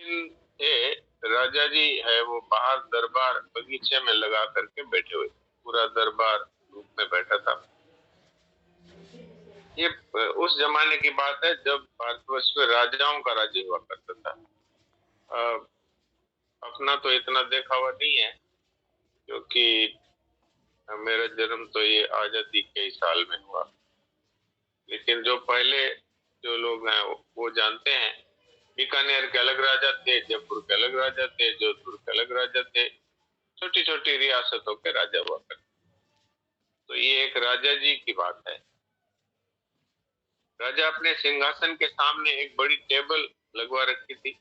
ये राजा जी है वो बाहर दरबार बगीचे में लगा करके बैठे हुए, पूरा दरबार धूप में बैठा था। ये उस जमाने की बात है जब भारतवर्ष में राजाओं का राज्य हुआ करता था। अपना तो इतना देखा हुआ नहीं है, क्योंकि मेरा जन्म तो ये आजादी के ही साल में हुआ। लेकिन जो पहले जो लोग हैं वो जानते हैं, बीकानेर के अलग राजा थे, जयपुर के अलग राजा थे, जोधपुर के अलग राजा थे, छोटी छोटी रियासतों के राजा हुआ करते। तो ये एक राजा जी की बात है। राजा अपने सिंहासन के सामने एक बड़ी टेबल लगवा रखी थी।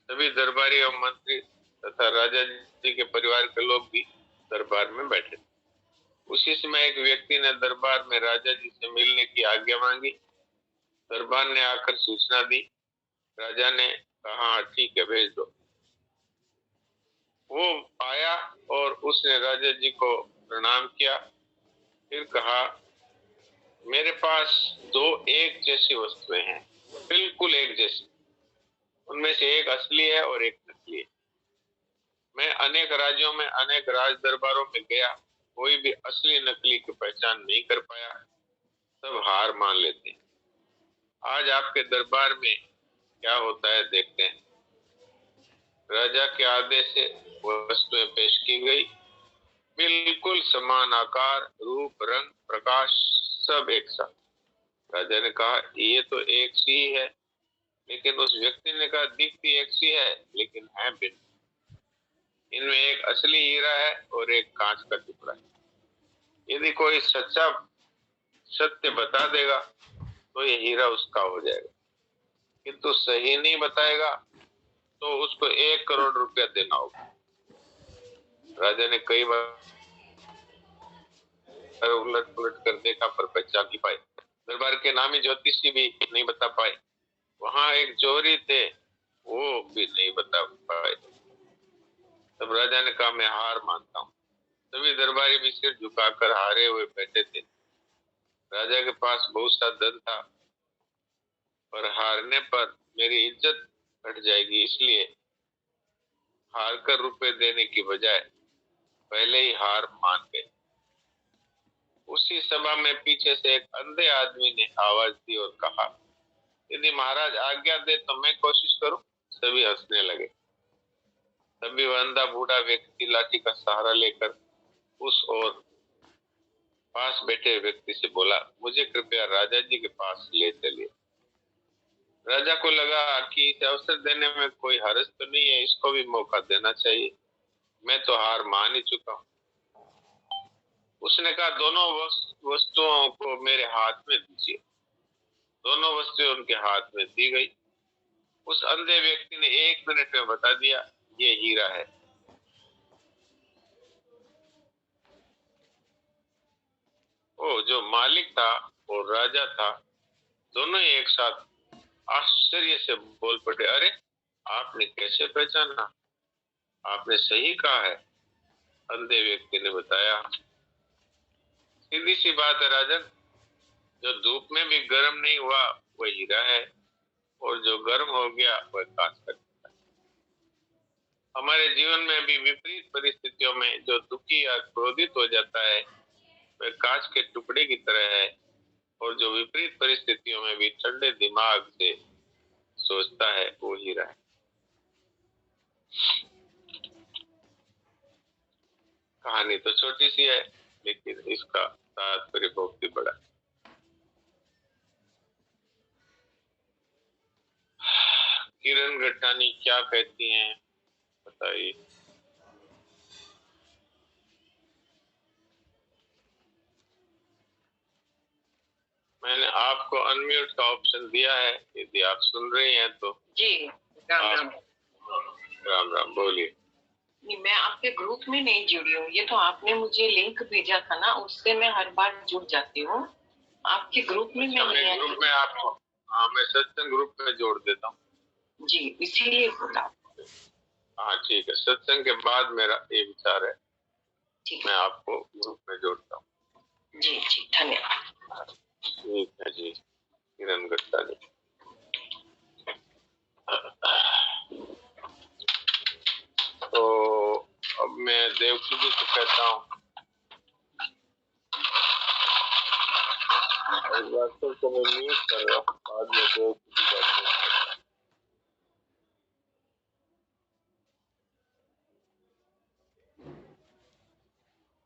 सभी दरबारी और मंत्री तथा राजा जी के परिवार के लोग भी दरबार में बैठे थे। उसी समय एक व्यक्ति ने दरबार में राजा जी से मिलने की आज्ञा मांगी। दरबार ने आकर सूचना दी। राजा ने कहा ठीक है, भेज दो। वो आया और उसने राजा जी को प्रणाम किया। फिर कहा, मेरे पास दो एक जैसी वस्तुएं हैं, बिल्कुल एक जैसी। उनमें से एक असली है और एक नकली है। मैं अनेक राज्यों में अनेक राज दरबारों में गया, कोई भी असली नकली की पहचान नहीं कर पाया। सब हार मान लेते हैं। आज आपके दरबार में क्या होता है देखते हैं। राजा के आदेश से वस्तुएं पेश की गई, बिल्कुल समान आकार, रूप, रंग, प्रकाश, सब एक साथ। राजा ने कहा ये तो एक सी ही है। लेकिन उस व्यक्ति ने कहा दिखती एक सी है लेकिन है भिन्न। इनमें एक असली हीरा है और एक कांच का टुकड़ा है। यदि कोई सच्चा सत्य बता देगा तो ये हीरा उसका हो जाएगा, किंतु सही नहीं बताएगा तो उसको 1 करोड़ रुपया देना होगा। राजा ने कई बार उलट पुलट कर देखा पर पहचान नहीं पाए। दरबार के नामी ज्योतिषी भी नहीं बता पाए। वहां एक जोहरी थे, वो भी नहीं बता पाए। तब राजा ने कहा मैं हार मानता हूँ। सभी दरबारी भी सिर झुकाकर हारे हुए बैठे थे। राजा के पास बहुत सा धन था, पर हारने पर मेरी इज्जत घट जाएगी, इसलिए हार कर रुपए देने की बजाय पहले ही हार मान गए। उसी सभा में पीछे से एक अंधे आदमी ने आवाज दी और कहा, यदि महाराज आज्ञा दे तो मैं कोशिश करूं। सभी हंसने लगे। तभी वह अंधा बूढ़ा व्यक्ति लाठी का सहारा लेकर उस ओर पास बैठे व्यक्ति से बोला, मुझे कृपया राजा जी के पास ले चलिए। राजा को लगा कि इसे अवसर देने में कोई हर्ज तो नहीं है, इसको भी मौका देना चाहिए। मैं तो हार मान ही चुका हूँ। उसने कहा दोनों वस्तुओं को मेरे हाथ में दीजिए। दोनों वस्तुएं उनके हाथ में दी गई। उस अंधे व्यक्ति ने 1 मिनट में बता दिया, ये हीरा है। वो जो मालिक था और राजा था, दोनों ही एक साथ आश्चर्य से बोल पड़े, अरे आपने कैसे पहचाना? आपने सही कहा है, अंधे व्यक्ति ने बताया। सीधी सी बात है राजन, जो धूप में भी गर्म नहीं हुआ वह हीरा है, और जो गर्म हो गया वह कांच का टुकड़ा है। हमारे जीवन में भी विपरीत परिस्थितियों में जो दुखी या क्रोधित हो जाता है वह कांच के टुकड़े की तरह है, और जो विपरीत परिस्थितियों में भी ठंडे दिमाग से सोचता है वो हीरा है। कहानी तो छोटी सी है, लेकिन इसका तात्पर्य बहुत ही बड़ा। किरण गट्टानी क्या कहती हैं बताइए। मैंने आपको अनम्यूट का ऑप्शन दिया है, यदि आप सुन रही हैं तो। जी राम राम। राम राम, बोलिए। मैं आपके ग्रुप में नहीं जुड़ी हूँ, ये तो आपने मुझे लिंक भेजा था ना, उससे मैं हर बार जुड़ जाती हूँ। आपके ग्रुप में मैं नहीं ग्रुप में आपको, हाँ मैं सत्संग ग्रुप में जोड़ देता हूँ। जी इसीलिए बोला। हाँ ठीक है, सत्संग के बाद मेरा ये विचार है, मैं आपको ग्रुप में जोड़ता हूँ। जी जी धन्यवाद। ठीक है जी, किरण गट्टानी। देवकी जी से कहता हूँ, इस बात को मैं म्यूट कर रहा हूँ, बाद में देवकी जी बात करते हैं।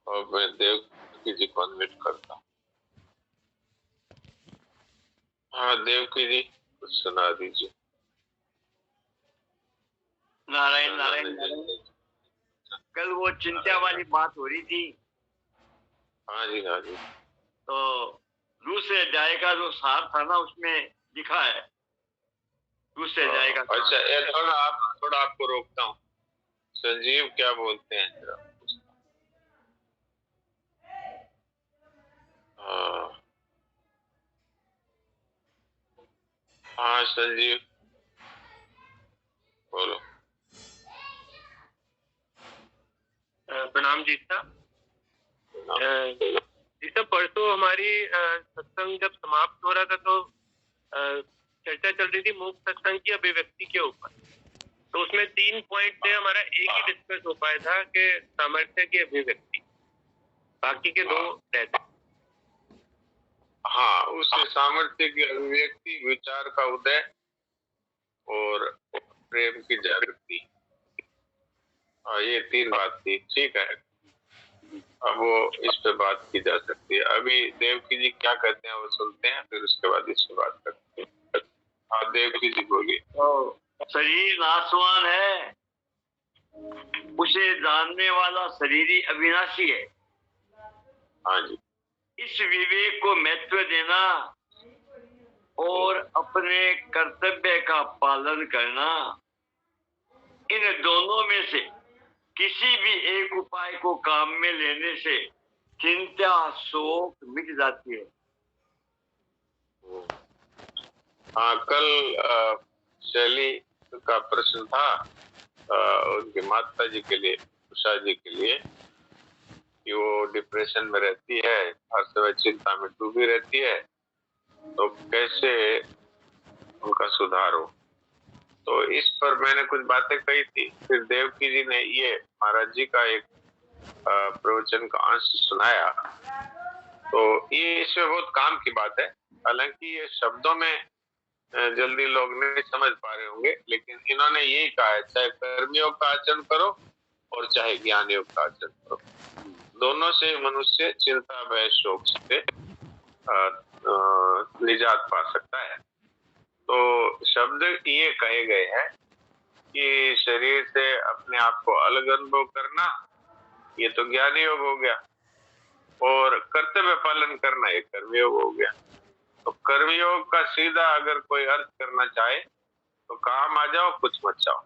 और मैं देवकी जी को अनम्यूट करता हूँ। हाँ देवकी जी कुछ सुना दीजिए। नारायण नारायण नारायण। कल वो चिंता वाली बात हो रही थी। हाँ जी हाँ जी। तो रूस से जाएगा जो सार था ना, उसमें लिखा है रूस से जाएगा। अच्छा ये थोड़ा आपको रोकता हूँ। संजीव क्या बोलते हैं जरा। हाँ संजीव बोलो। प्रणाम जी साहब। जी साहब, परसों हमारी सत्संग जब समाप्त हो रहा था तो चर्चा चल रही थी मूक सत्संग की अभिव्यक्ति के ऊपर। तो उसमें 3 पॉइंट थे, हमारा एक ही डिस्कस हो पाया था कि सामर्थ्य की अभिव्यक्ति, बाकी के 2 रहते। हाँ, उस सामर्थ्य की अभिव्यक्ति, विचार का उदय और प्रेम की जागृति, ये 3 बात थी। ठीक है, अब वो इस पे बात की जा सकती है। अभी देवकी जी क्या कहते हैं वो सुनते हैं, फिर उसके बाद इस पे बात करते हैं। हाँ देवकी जी बोलिए। तो शरीर नाशवान है, उसे जानने वाला शरीर ही अविनाशी है। हाँ जी। इस विवेक को महत्व देना और अपने कर्तव्य का पालन करना, इन दोनों में से किसी भी एक उपाय को काम में लेने से चिंता शोक मिट जाती है। हाँ, कल शैली का प्रश्न था उनकी माता जी के लिए, उषा जी के लिए, कि वो डिप्रेशन में रहती है, हर समय चिंता में डूबी रहती है, तो कैसे उनका सुधार हो। तो इस पर मैंने कुछ बातें कही थी। फिर देवकी जी ने ये महाराज जी का एक प्रवचन का अंश सुनाया। तो ये इसमें बहुत काम की बात है। हालांकि ये शब्दों में जल्दी लोग नहीं समझ पा रहे होंगे, लेकिन इन्होंने यही कहा है, चाहे कर्मयोग का आचरण करो और चाहे ज्ञान योग का आचरण करो, दोनों से मनुष्य चिंता भय शोक से निजात पा सकता है। तो शब्द ये कहे गए हैं कि शरीर से अपने आप को अलग अनुभव करना, ये तो ज्ञान योग हो गया, और कर्तव्य पालन करना ये कर्मयोग हो गया। तो कर्मयोग का सीधा अगर कोई अर्थ करना चाहे तो काम आ जाओ कुछ मत जाओ,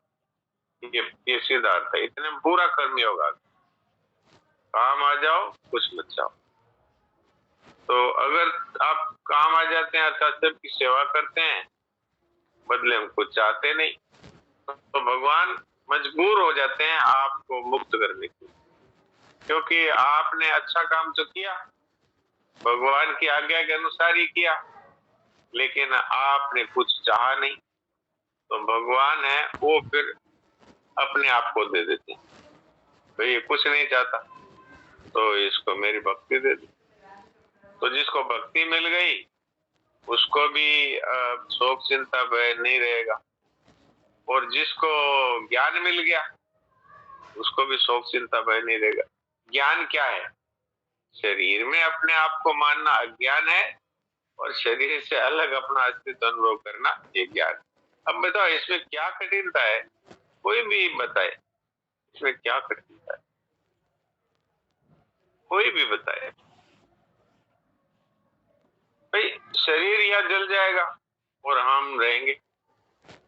ये सीधा अर्थ है। इतने में पूरा कर्मयोग आ गया, काम आ जाओ कुछ मत जाओ। तो अगर आप काम आ जाते हैं अर्थात सबकी सेवा करते हैं, बदले में कुछ चाहते नहीं, तो भगवान मजबूर हो जाते हैं आपको मुक्त करने के लिए, क्योंकि आपने अच्छा काम तो किया, भगवान की आज्ञा के अनुसार ही किया, लेकिन आपने कुछ चाहा नहीं, तो भगवान है वो फिर अपने आप को दे देते हैं। तो ये कुछ नहीं चाहता, तो इसको मेरी भक्ति दे दी। तो जिसको भक्ति मिल गई उसको भी शोक चिंता भय नहीं रहेगा, और जिसको ज्ञान मिल गया उसको भी शोक चिंता भय नहीं रहेगा। ज्ञान क्या है? शरीर में अपने आप को मानना अज्ञान है, और शरीर से अलग अपना अस्तित्व अनुभव करना ये ज्ञान। अब बताओ इसमें क्या कठिनता है? कोई भी बताए इसमें क्या कठिनता है, कोई भी बताए। भाई शरीर या जल जाएगा और हम रहेंगे।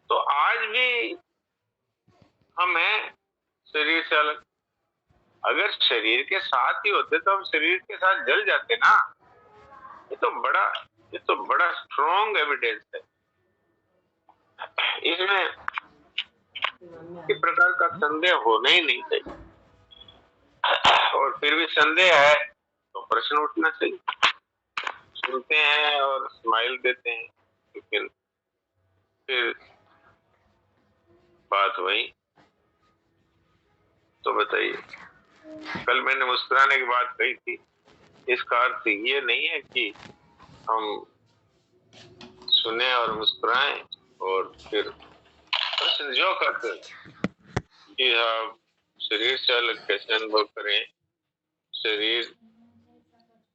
तो आज भी हम हैं शरीर से अलग। अगर शरीर के साथ ही होते तो हम शरीर के साथ जल जाते ना। ये तो बड़ा स्ट्रॉन्ग एविडेंस है। इसमें किसी प्रकार का संदेह होना ही नहीं चाहिए, और फिर भी संदेह है तो प्रश्न उठना चाहिए। सुनते हैं और स्माइल देते हैं, लेकिन फिर बात वही। तो बताइए। कल मैंने मुस्कुराने की बात कही थी, इसका अर्थ ये नहीं है कि हम सुने और मुस्कुराएं और फिर प्रश्न जो करते कि आप शरीर से अलग कैसे अनुभव करें। शरीर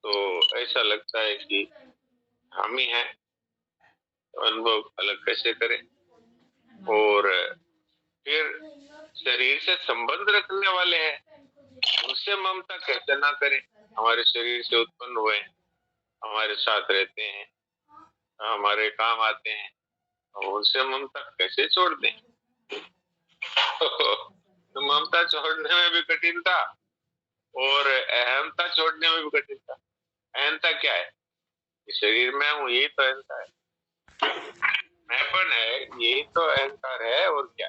तो ऐसा लगता है कि हम ही हैं, तो अनुभव अलग कैसे करें। और फिर शरीर से संबंध रखने वाले हैं, उनसे ममता कैसे ना करें। हमारे शरीर से उत्पन्न हुए, हमारे साथ रहते हैं, हमारे काम आते हैं, उनसे ममता कैसे छोड़ दें। तो ममता छोड़ने में भी कठिनता और अहमता छोड़ने में भी कठिनता। अहमता क्या है? शरीर में हूँ, यही तो अहंता है। मैंपन है, यही तो अहंकार है, और क्या।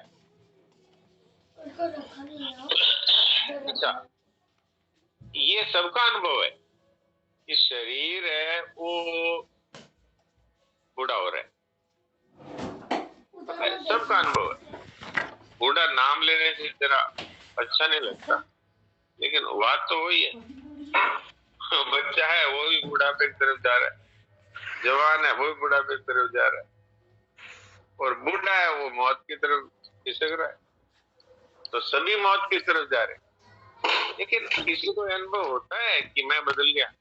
अच्छा, ये सबका अनुभव है कि शरीर है वो बूढ़ा हो रहा है, सबका अनुभव है। बूढ़ा नाम लेने से जरा अच्छा नहीं लगता, लेकिन बात तो वही है। बच्चा है वो भी बुढ़ापे की तरफ जा रहा है, जवान है वो भी बुढ़ापे की तरफ जा रहा है, और बूढ़ा है वो मौत की तरफ खिसक रहा है। तो सभी मौत की तरफ जा रहे हैं। लेकिन किसी को अनुभव होता है कि मैं बदल गया,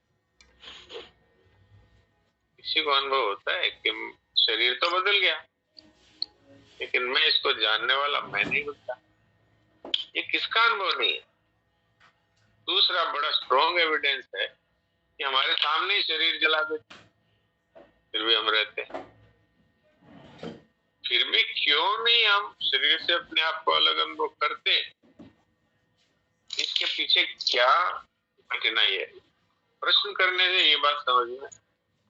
किसी को अनुभव होता है कि शरीर तो बदल गया, लेकिन मैं इसको जानने वाला मैं नहीं बदला। ये किसका अनुभव नहीं है? दूसरा बड़ा स्ट्रॉन्ग एविडेंस है कि हमारे सामने ही शरीर जला देते, फिर भी हम रहते हैं। फिर भी क्यों नहीं हम शरीर से अपने आप को अलग अनुभव करते? इसके पीछे क्या कठिनाई है? प्रश्न करने से ये बात समझ में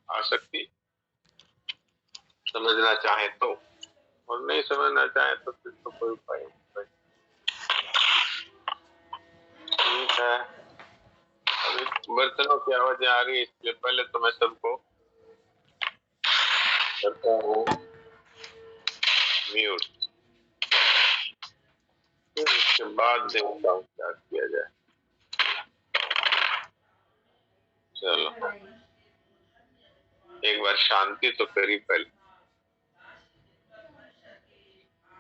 आ सकती, समझना चाहे तो, और नहीं समझना चाहे तो फिर तो कोई उपाय नहीं। ठीक है, अभी बर्तनों की आवाजें आ रही है, इसलिए पहले तो मैं सबको करता हूँ म्यूट, फिर उसके बाद देखता हूँ क्या किया जाए। चलो एक बार शांति तो करी पहले।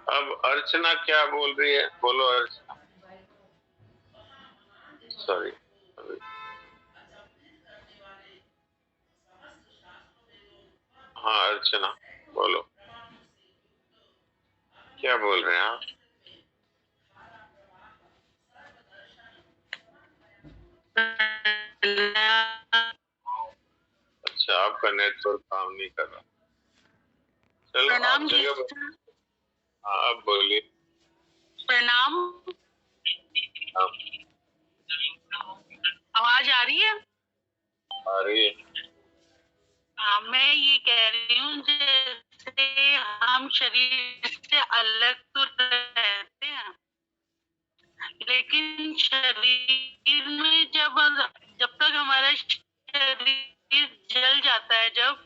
अब अर्चना क्या बोल रही है? बोलो अर्चना। सॉरी, हाँ अर्चना बोलो, क्या बोल रहे हैं आप? अच्छा, आपका नेटवर्क काम नहीं कर रहा। चलो आप जगह, हाँ आप बोलिए। प्रणाम। हाँ, आवाज आ रही है? आ रही है। हाँ, मैं ये कह रही हूँ जैसे हम शरीर से अलग तो रहते हैं, लेकिन शरीर में जब तक हमारा शरीर जल जाता है, जब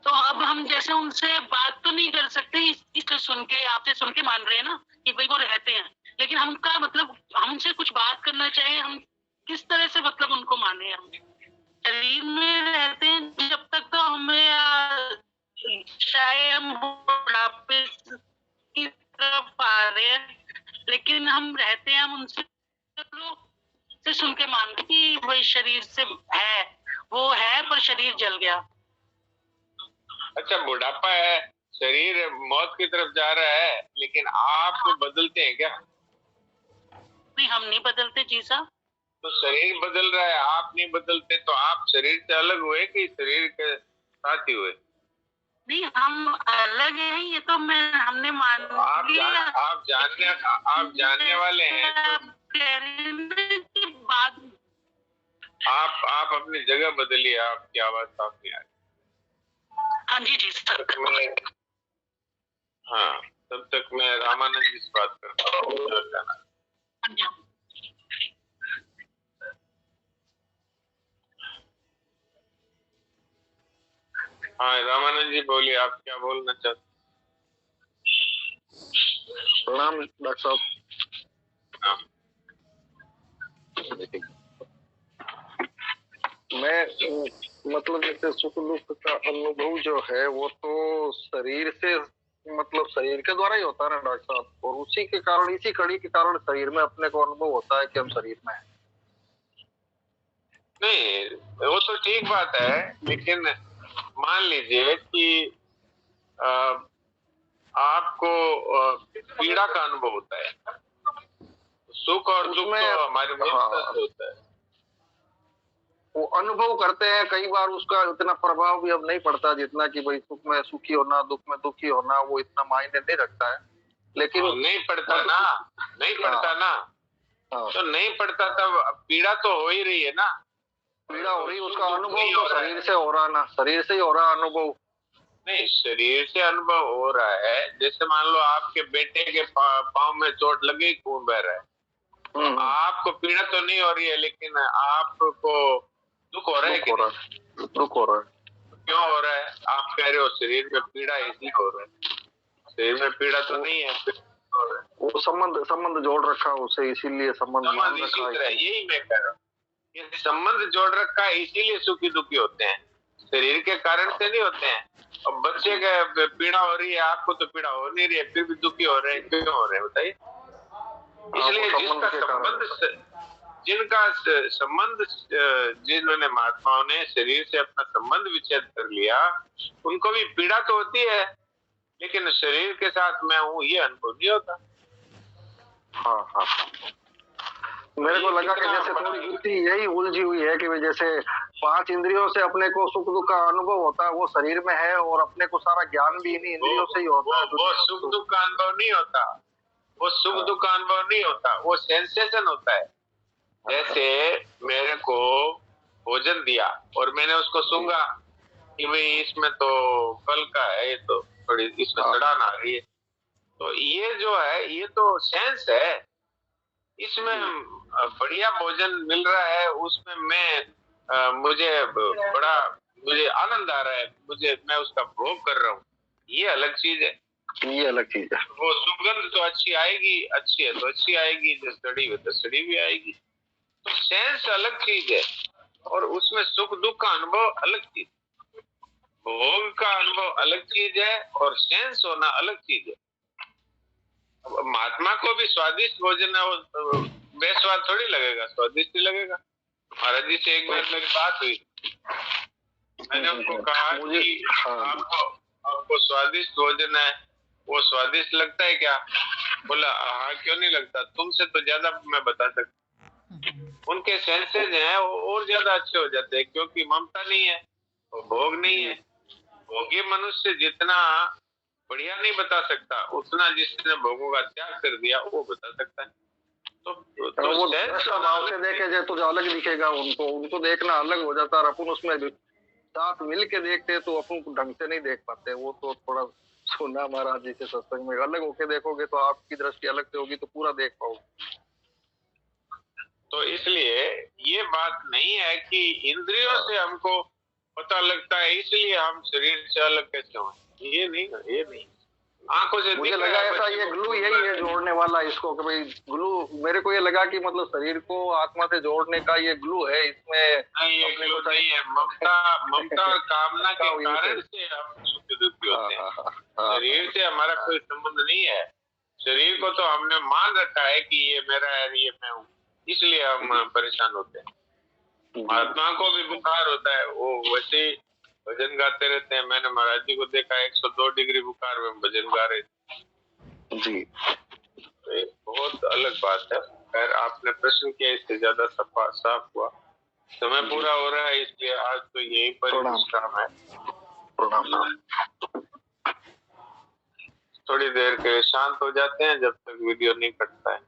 तो अब हम जैसे उनसे बात तो नहीं कर सकते, इसको सुन के आपसे सुन के मान रहे हैं ना कि भाई वो रहते हैं, लेकिन हमका मतलब हमसे कुछ बात करना चाहिए, हम किस तरह से मतलब उनको माने। हम शरीर में रहते हैं जब तक तो हमें चाहे हम बुढ़ापे की तरफ आ रहे हैं, लेकिन हम रहते हैं, हम उनसे से सुन के मान रहे कि वही शरीर से है, वो है पर शरीर जल गया। अच्छा, बुढ़ापा है, शरीर मौत की तरफ जा रहा है, लेकिन आप बदलते हैं क्या? नहीं, हम नहीं बदलते जी साहब। तो शरीर बदल रहा है, आप नहीं बदलते, तो आप शरीर से अलग हुए कि शरीर के साथ ही हुए? नहीं, हम अलग हैं, ये तो हमने मान लिया। आप जानने वाले हैं तो बात आप अपनी जगह बदलिए, आपकी आवाज साफ नहीं आ रही। हाँ जी सर। हाँ, तब तक मैं रामानंद जी से बात करता हूँ। हाँ रामानंद जी बोलिए, आप क्या बोलना चाहते? प्रणाम डॉक्टर साहब। देखिए मैं मतलब जैसे सुख दुख का अनुभव जो है वो तो शरीर से मतलब शरीर के द्वारा ही होता है ना डॉक्टर साहब, और उसी के कारण इसी कड़ी के कारण शरीर में अपने को अनुभव होता है कि हम शरीर में हैं। नहीं, वो तो ठीक बात है, लेकिन मान लीजिए कि आपको पीड़ा का अनुभव होता है, सुख और दुख तो हमारे मन से होता है। वो अनुभव करते हैं, कई बार उसका इतना प्रभाव भी अब नहीं पड़ता जितना कि भाई सुख में सुखी होना, दुख में दुखी होना, वो इतना मायने नहीं रखता है। लेकिन नहीं पड़ता ना, नहीं पड़ता ना, तो नहीं पड़ता तब पीड़ा तो हो ही रही है ना, पीड़ा हो रही, उसका अनुभव तो शरीर से हो रहा ना, शरीर से ही हो रहा अनुभव। नहीं, शरीर से अनुभव हो रहा है। जैसे मान लो आपके बेटे के पाँव में चोट लगी, खून बह रहा है, आपको पीड़ा तो नहीं हो रही है, लेकिन आपको दुख हो रहा है कि दुख हो रहा है। क्यों हो रहा है? आप कह रहे हो शरीर में पीड़ा इसलिए हो रहा है, शरीर में पीड़ा तो नहीं है, वो संबंध जोड़ रखा है उसे, इसीलिए संबंध रखा है। यही मैं कह रहा हूँ, संबंध जोड़ रखा है, इसीलिए सुखी दुखी होते हैं, शरीर के कारण से नहीं होते हैं। अब बच्चे का पीड़ा हो रही है, आपको तो पीड़ा हो नहीं रही है, फिर भी दुखी हो रहे हैं, क्यों हो रहे हैं बताइए? इसलिए जिनका संबंध जिन्होंने महात्माओं ने शरीर से अपना संबंध विच्छेद कर लिया, उनको भी पीड़ा तो होती है, लेकिन शरीर के साथ मैं हूँ ये अनुभव नहीं होता। हाँ, मेरे को लगा कि जैसे थोड़ी बुद्धि यही उलझी हुई है कि जैसे 5 इंद्रियों से अपने को सुख दुख का अनुभव होता है, वो शरीर में है, और अपने को सारा ज्ञान भी इन्हीं इंद्रियों से ही होता है। वो सुख दुख का अनुभव नहीं होता, वो सुख दुख का अनुभव नहीं होता, वो सेंसेशन होता है। जैसे मेरे को भोजन दिया और मैंने उसको सूंघा कि भाई इसमें तो कल का है, ये तो थोड़ी इसमें सड़ान आ रही है, तो ये जो है ये तो सेंस है, इसमें बढ़िया भोजन मिल रहा है, उसमें मुझे आनंद आ रहा है, मैं उसका भोग कर रहा हूँ, ये अलग चीज है, ये अलग चीज है। वो सुगंध तो अच्छी आएगी, अच्छी है तो अच्छी आएगी, जो सड़ी हुई तो सड़ी भी आएगी, तो सेंस अलग चीज है, और उसमें सुख दुख का अनुभव अलग चीज, भोग का अनुभव अलग चीज है, और सेंस होना अलग चीज है। महात्मा को भी स्वादिष्ट भोजन है, वो बेस्वाद थोड़ी लगेगा, स्वादिष्ट ही लगेगा। महाराज जी से एक बार मेरी बात हुई, मैंने उनको कहा कि आपको स्वादिष्ट भोजन है, वो स्वादिष्ट लगता है क्या? बोला हाँ, क्यों नहीं लगता, तुमसे तो ज्यादा मैं बता सकता। उनके सेंसेज हैं वो और ज्यादा अच्छे हो जाते हैं, क्योंकि ममता नहीं है, वो भोग नहीं है। भोगी मनुष्य जितना बढ़िया नहीं बता सकता, उतना जिसने भोगों का त्याग कर दिया वो बता सकता है। तो वो भाव से देखे जाए तो जो अलग दिखेगा, उनको देखना अलग हो जाता है, और अपन उसमें साथ मिल के देखते तो अपन ढंग से नहीं देख पाते। वो तो थोड़ा सुना महाराज जी के सत्संग में, अलग होके देखोगे तो आपकी दृष्टि अलग से होगी, तो पूरा देख पाओगे। तो इसलिए ये बात नहीं है कि इंद्रियों से हमको पता लगता है इसलिए हम शरीर से अलग कैसे हो, ये नहीं। आंखों से मुझे लगा ऐसा ये ग्लू यही है जोड़ने वाला इसको, कि भाई ग्लू, मेरे को ये लगा कि मतलब शरीर को आत्मा से जोड़ने का ये ग्लू है, इसमें नहीं, ये ग्लू नहीं है। ममता और कामना के कारण से हम सुखी दुखी होते हैं, शरीर से हमारा कोई संबंध नहीं है। शरीर को तो हमने मान रखा है कि ये मेरा है, ये मैं हूँ, इसलिए हम परेशान होते हैं। महात्मा को भी बुखार होता है, वो वैसे भजन गाते रहते हैं। मैंने महाराज जी को देखा 102 डिग्री बुखार में भजन गा रहे थे जी, तो बहुत अलग बात है। खैर, आपने प्रश्न किया, इससे ज्यादा साफ हुआ। समय पूरा हो रहा है, इसलिए आज तो यहीं पर विश्राम है। थोड़ी देर के लिए शांत हो जाते हैं जब तक वीडियो नहीं कटता है।